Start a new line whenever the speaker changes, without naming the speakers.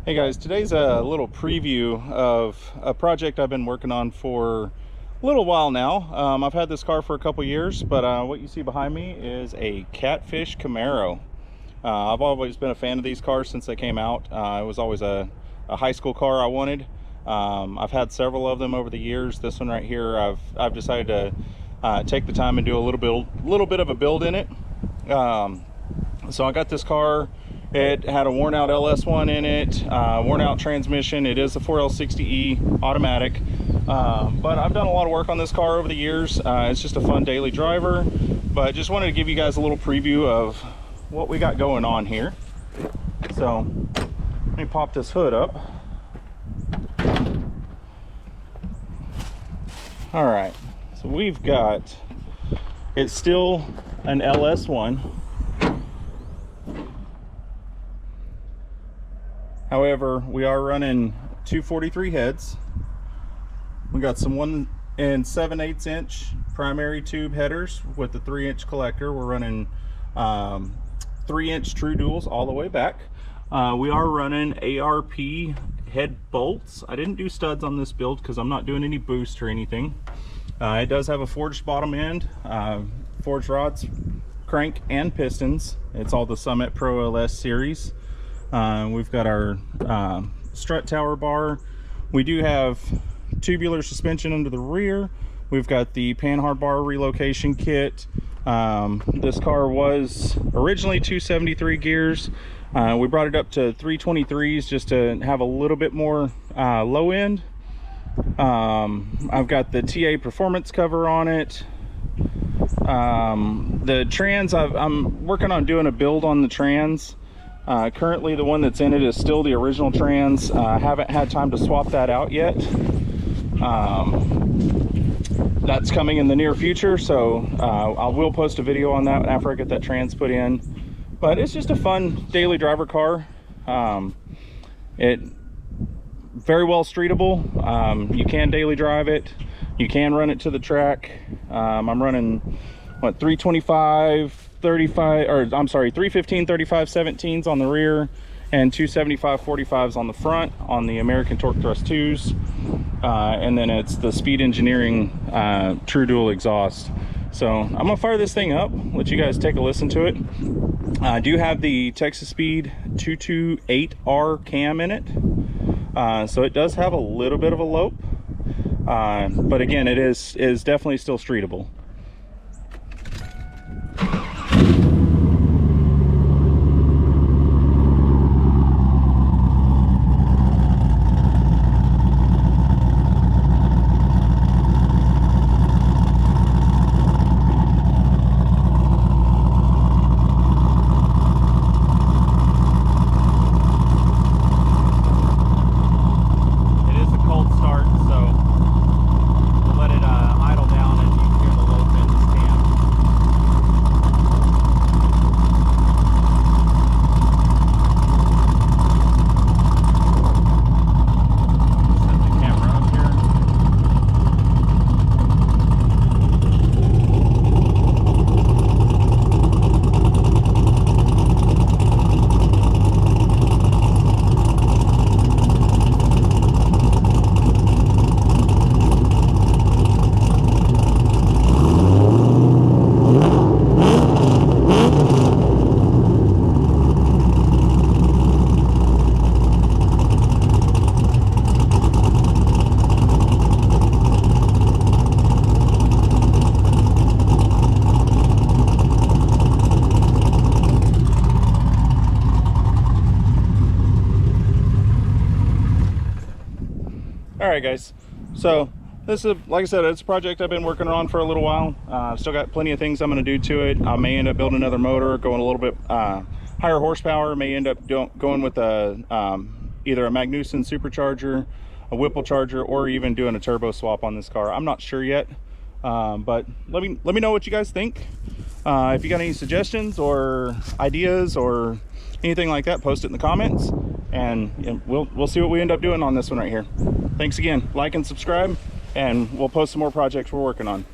Hey guys, today's a little preview of a project I've been working on for a little while now. I've had this car for a couple years, but what you see behind me is a Catfish Camaro. I've always been a fan of these cars since they came out. It was always a high school car I wanted. I've had several of them over the years. This one right here, I've decided to take the time and do a little bit of a build in it. So I got this car. It had a worn out LS1 in it, worn out transmission. It is a 4L60E automatic, but I've done a lot of work on this car over the years. It's just a fun daily driver, but just wanted to give you guys a little preview of what we got going on here. So let me pop this hood up. All right, so we've got, it's still an LS1. However, we are running 243 heads. We got some 1 7/8 inch primary tube headers with the 3-inch collector. We're running 3-inch true duals all the way back. We are running ARP head bolts. I didn't do studs on this build because I'm not doing any boost or anything. It does have a forged bottom end, forged rods, crank, and pistons. It's all the Summit ProLS series. We've got our strut tower bar. We do have tubular suspension under the rear. We've got the panhard bar relocation kit. This car was originally 273 gears. We brought it up to 323s just to have a little bit more low end. I've got the TA performance cover on it. The trans, I'm working on doing a build on the trans. Currently the one that's in it is still the original trans. I haven't had time to swap that out yet. That's coming in the near future, so I will post a video on that after I get that trans put in. But it's just a fun daily driver car. It very well streetable. You can daily drive it. You can run it to the track. I'm running what, 325 35, or I'm sorry, 315 35 17s on the rear and 275 45s on the front on the American Torque Thrust 2s, and then it's the Speed Engineering true dual exhaust. So I'm gonna fire this thing up, let you guys take a listen to it. I do have the Texas Speed 228R cam in it, so it does have a little bit of a lope, but again, it is definitely still streetable. All right guys, so this is, like I said, it's a project I've been working on for a little while. I've still got plenty of things I'm going to do to it. I may end up building another motor, going a little bit higher horsepower. May end up going with a either a Magnuson supercharger, a Whipple charger, or even doing a turbo swap on this car. I'm not sure yet, but let me know what you guys think. If you got any suggestions or ideas or anything like that, post it in the comments, and we'll see what we end up doing on this one right here. Thanks again. Like and subscribe, and we'll post some more projects we're working on.